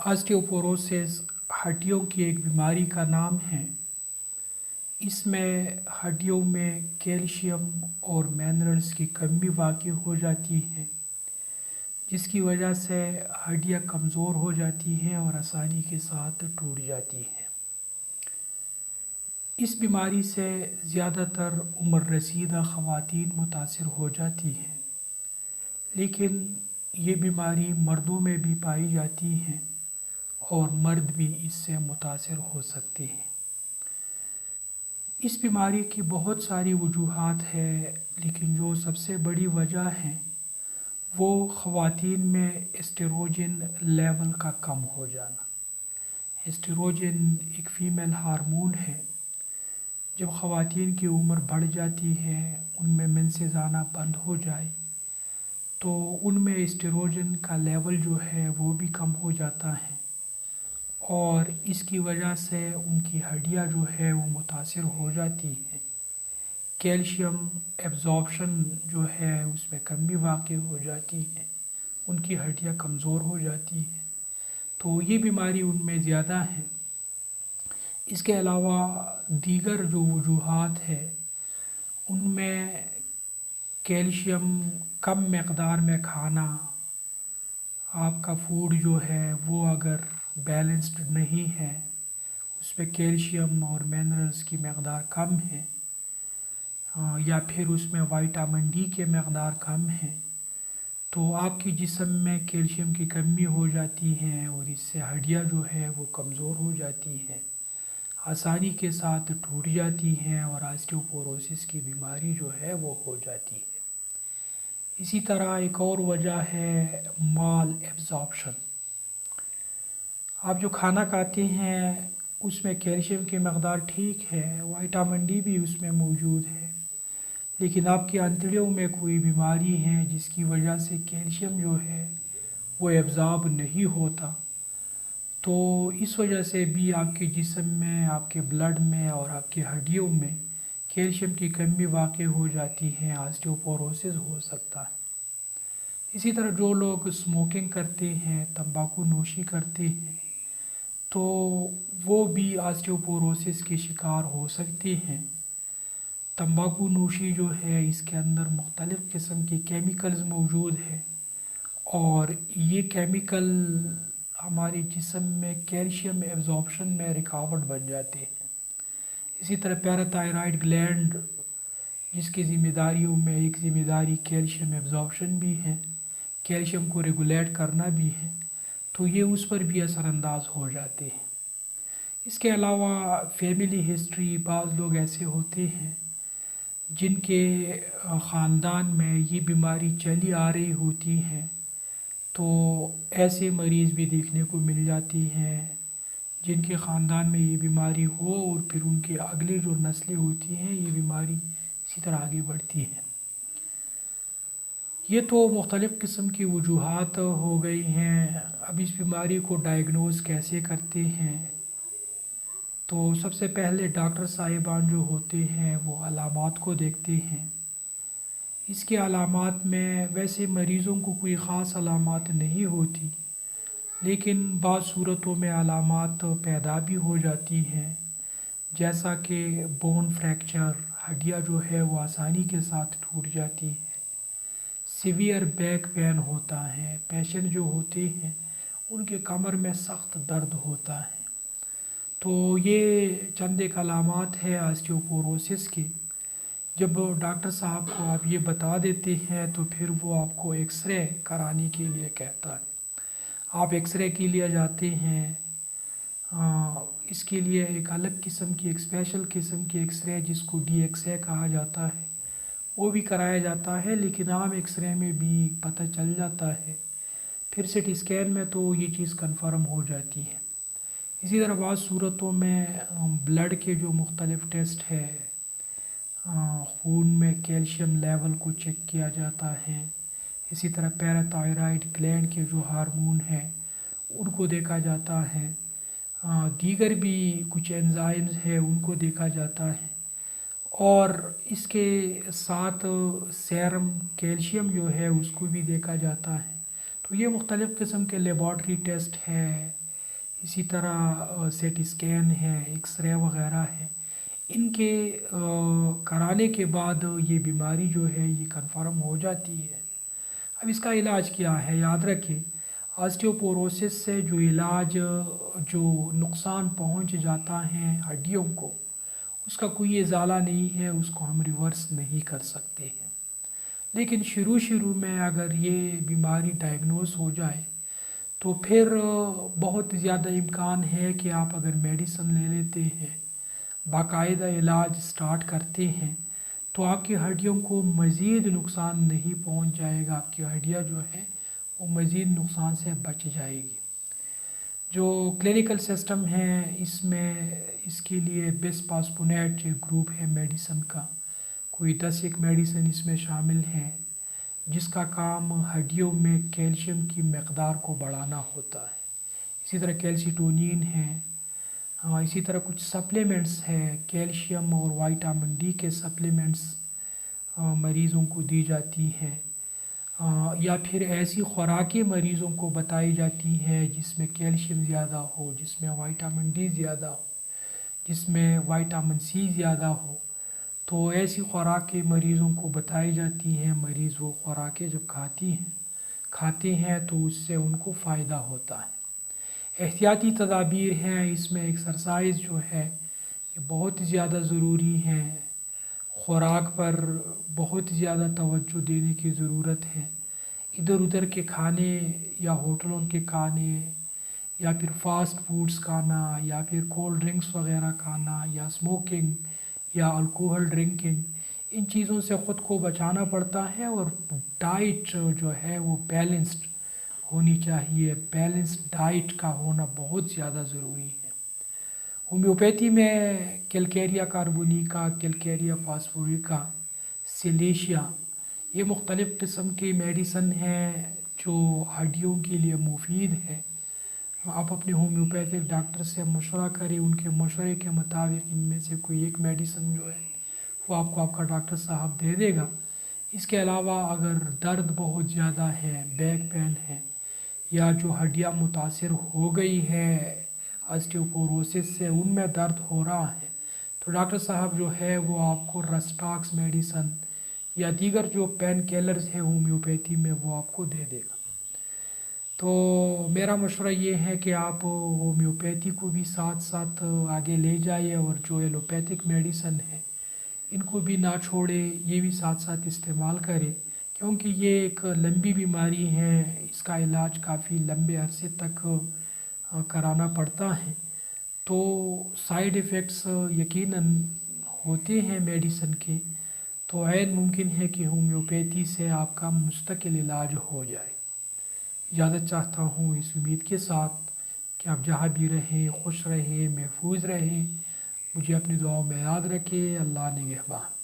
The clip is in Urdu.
آسٹیوپوروسس ہڈیوں کی ایک بیماری کا نام ہے۔ اس میں ہڈیوں میں کیلشیم اور منرلز کی کمی واقع ہو جاتی ہے، جس کی وجہ سے ہڈیاں کمزور ہو جاتی ہیں اور آسانی کے ساتھ ٹوٹ جاتی ہیں۔ اس بیماری سے زیادہ تر عمر رسیدہ خواتین متاثر ہو جاتی ہیں، لیکن یہ بیماری مردوں میں بھی پائی جاتی ہے اور مرد بھی اس سے متاثر ہو سکتے ہیں۔ اس بیماری کی بہت ساری وجوہات ہے، لیکن جو سب سے بڑی وجہ ہے وہ خواتین میں ایسٹروجن لیول کا کم ہو جانا۔ ایسٹروجن ایک فیمیل ہارمون ہے۔ جب خواتین کی عمر بڑھ جاتی ہے، ان میں مینسز آنا بند ہو جائے تو ان میں ایسٹروجن کا لیول جو ہے وہ بھی کم ہو جاتا ہے، اور اس کی وجہ سے ان کی ہڈیاں جو ہے وہ متاثر ہو جاتی ہیں۔ کیلشیم ایبزارپشن جو ہے اس میں کمی واقع ہو جاتی ہے، ان کی ہڈیاں کمزور ہو جاتی ہیں، تو یہ بیماری ان میں زیادہ ہے۔ اس کے علاوہ دیگر جو وجوہات ہے ان میں کیلشیم کم مقدار میں کھانا، آپ کا فوڈ جو ہے وہ اگر بیلنسڈ نہیں ہے، اس میں کیلشیم اور منرلز کی مقدار کم ہے، یا پھر اس میں وائٹامن ڈی کی مقدار کم ہے، تو آپ کی جسم میں کیلشیم کی کمی ہو جاتی ہے اور اس سے ہڈیاں جو ہے وہ کمزور ہو جاتی ہیں، آسانی کے ساتھ ٹوٹ جاتی ہیں اور آسٹیوپوروسس کی بیماری جو ہے وہ ہو جاتی ہے۔ اسی طرح ایک اور وجہ ہے مال ایبزارپشن۔ آپ جو کھانا کھاتے ہیں اس میں کیلشیم کی مقدار ٹھیک ہے، وائٹامن ڈی بھی اس میں موجود ہے، لیکن آپ کی آنتڑیوں میں کوئی بیماری ہے جس کی وجہ سے کیلشیم جو ہے وہ ایبزارب نہیں ہوتا، تو اس وجہ سے بھی آپ کے جسم میں، آپ کے بلڈ میں اور آپ کی ہڈیوں میں کیلشیم کی کمی واقع ہو جاتی ہے، آسٹیوپوروسس ہو سکتا ہے۔ اسی طرح جو لوگ اسموکنگ کرتے ہیں، تمباکو نوشی کرتے ہیں، تو وہ بھی آسٹیوپوروسس کے شکار ہو سکتے ہیں۔ تمباکو نوشی جو ہے اس کے اندر مختلف قسم کے کیمیکلز موجود ہیں، اور یہ کیمیکل ہمارے جسم میں کیلشیم ایبزارپشن میں رکاوٹ بن جاتے ہیں۔ اسی طرح پیراتھائرائڈ گلینڈ، جس کی ذمہ داریوں میں ایک ذمہ داری کیلشیم ایبزارپشن بھی ہے، کیلشیم کو ریگولیٹ کرنا بھی ہے، تو یہ اس پر بھی اثر انداز ہو جاتے ہیں۔ اس کے علاوہ فیملی ہسٹری، بعض لوگ ایسے ہوتے ہیں جن کے خاندان میں یہ بیماری چلی آ رہی ہوتی ہے، تو ایسے مریض بھی دیکھنے کو مل جاتی ہیں جن کے خاندان میں یہ بیماری ہو اور پھر ان کے اگلی جو نسلیں ہوتی ہیں یہ بیماری اسی طرح آگے بڑھتی ہے۔ یہ تو مختلف قسم کی وجوہات ہو گئی ہیں۔ اب اس بیماری کو ڈائیگنوز کیسے کرتے ہیں، تو سب سے پہلے ڈاکٹر صاحبان جو ہوتے ہیں وہ علامات کو دیکھتے ہیں۔ اس کے علامات میں ویسے مریضوں کو کوئی خاص علامات نہیں ہوتی، لیکن بعض صورتوں میں علامات پیدا بھی ہو جاتی ہیں، جیسا کہ بون فریکچر، ہڈیاں جو ہے وہ آسانی کے ساتھ ٹوٹ جاتی ہے، سیویئر بیک پین ہوتا ہے، پیشنٹ جو ہوتے ہیں ان کے کمر میں سخت درد ہوتا ہے، تو یہ چند ایک علامات ہے آسٹیوپوروسس کی۔ جب ڈاکٹر صاحب کو آپ یہ بتا دیتے ہیں تو پھر وہ آپ کو ایکس رے کرانے کے لیے کہتا ہے۔ آپ ایکس رے کے لیے جاتے ہیں، اس کے لیے ایک الگ قسم کی، ایک اسپیشل قسم کی ایکس رے جس کو ڈی ایکس رے کہا جاتا ہے، وہ بھی کرایا جاتا ہے، لیکن عام ایکس رے میں بھی پتہ چل جاتا ہے۔ پھر سی ٹی اسکین میں تو یہ چیز کنفرم ہو جاتی ہے۔ اسی طرح بعض صورتوں میں بلڈ کے جو مختلف ٹیسٹ ہے، خون میں کیلشیم لیول کو چیک کیا جاتا ہے، اسی طرح پیراتھائرائڈ گلینڈ کے جو ہارمون ہیں ان کو دیکھا جاتا ہے، دیگر بھی کچھ انزائمز ہیں ان کو دیکھا جاتا ہے، اور اس کے ساتھ سیرم کیلشیم جو ہے اس کو بھی دیکھا جاتا ہے۔ تو یہ مختلف قسم کے لیبارٹری ٹیسٹ ہے، اسی طرح سی ٹی اسکین ہے، ایکس رے وغیرہ ہے، ان کے کرانے کے بعد یہ بیماری جو ہے یہ کنفرم ہو جاتی ہے۔ اب اس کا علاج کیا ہے؟ یاد رکھیں، آسٹیوپوروسس سے جو علاج جو نقصان پہنچ جاتا ہے ہڈیوں کو، اس کا کوئی ازالہ نہیں ہے، اس کو ہم ریورس نہیں کر سکتے ہیں۔ لیکن شروع میں اگر یہ بیماری ڈائگنوز ہو جائے تو پھر بہت زیادہ امکان ہے کہ آپ اگر میڈیسن لے لیتے ہیں، باقاعدہ علاج سٹارٹ کرتے ہیں، تو آپ کی ہڈیوں کو مزید نقصان نہیں پہنچ جائے گا، آپ کی ہڈیاں جو ہے وہ مزید نقصان سے بچ جائے گی۔ جو کلینکل سسٹم ہے اس میں اس کے لیے بسفاسفونیٹ گروپ ہے میڈیسن کا، کوئی 10 میڈیسن اس میں شامل ہیں جس کا کام ہڈیوں میں کیلشیم کی مقدار کو بڑھانا ہوتا ہے۔ اسی طرح کیلسیٹونین ہے، اسی طرح کچھ سپلیمنٹس ہے، کیلشیم اور وائٹامن ڈی کے سپلیمنٹس مریضوں کو دی جاتی ہیں، یا پھر ایسی خوراکیں مریضوں کو بتائی جاتی ہیں جس میں کیلشیم زیادہ ہو، جس میں وائٹامن ڈی زیادہ ہو، جس میں وائٹامن سی زیادہ ہو، تو ایسی خوراکیں مریضوں کو بتائی جاتی ہیں۔ مریض وہ خوراکیں جب کھاتے ہیں تو اس سے ان کو فائدہ ہوتا ہے۔ احتیاطی تدابیر ہیں، اس میں ایکسرسائز جو ہے یہ بہت زیادہ ضروری ہے، خوراک پر بہت زیادہ توجہ دینے کی ضرورت ہے۔ ادھر ادھر کے کھانے یا ہوٹلوں کے کھانے یا پھر فاسٹ فوڈز کھانا یا پھر کولڈ ڈرنکس وغیرہ کھانا یا اسموکنگ یا الکوہل ڈرنکنگ، ان چیزوں سے خود کو بچانا پڑتا ہے، اور ڈائٹ جو ہے وہ بیلنسڈ ہونی چاہیے۔ بیلنسڈ ڈائٹ کا ہونا بہت زیادہ ضروری ہے۔ ہومیوپیتھی میں کیلکیریا کاربونیکا، کیلکیریا فاسفوریکا، سیلیشیا، یہ مختلف قسم کی میڈیسن ہیں جو ہڈیوں کے لیے مفید ہے۔ آپ اپنے ہومیوپیتھک ڈاکٹر سے مشورہ کریں، ان کے مشورے کے مطابق ان میں سے کوئی ایک میڈیسن جو ہے وہ آپ کو آپ کا ڈاکٹر صاحب دے دے گا۔ اس کے علاوہ اگر درد بہت زیادہ ہے، بیک پین ہے، یا جو ہڈیاں متاثر ہو گئی ہے آسٹیوپوروسس سے، ان میں درد ہو رہا ہے، تو ڈاکٹر صاحب جو ہے وہ آپ کو رسٹاکس میڈیسن یا دیگر جو پین کیلرز ہے ہومیوپیتھی میں وہ آپ کو دے دے گا۔ تو میرا مشورہ یہ ہے کہ آپ ہومیوپیتھی کو بھی ساتھ ساتھ آگے لے جائیں، اور جو ایلوپیتھک میڈیسن ہے ان کو بھی نہ چھوڑیں، یہ بھی ساتھ ساتھ استعمال کریں، کیونکہ یہ ایک لمبی بیماری ہے، اس کا علاج کافی لمبے عرصے تک کرانا پڑتا ہے۔ تو سائیڈ ایفیکٹس یقیناً ہوتے ہیں میڈیسن کے، تو عین ممکن ہے کہ ہومیوپیتھی سے آپ کا مستقل علاج ہو جائے۔ اجازت چاہتا ہوں اس امید کے ساتھ کہ آپ جہاں بھی رہیں خوش رہیں، محفوظ رہیں، مجھے اپنی دعاؤں میں یاد رکھیں۔ اللہ نگہبان۔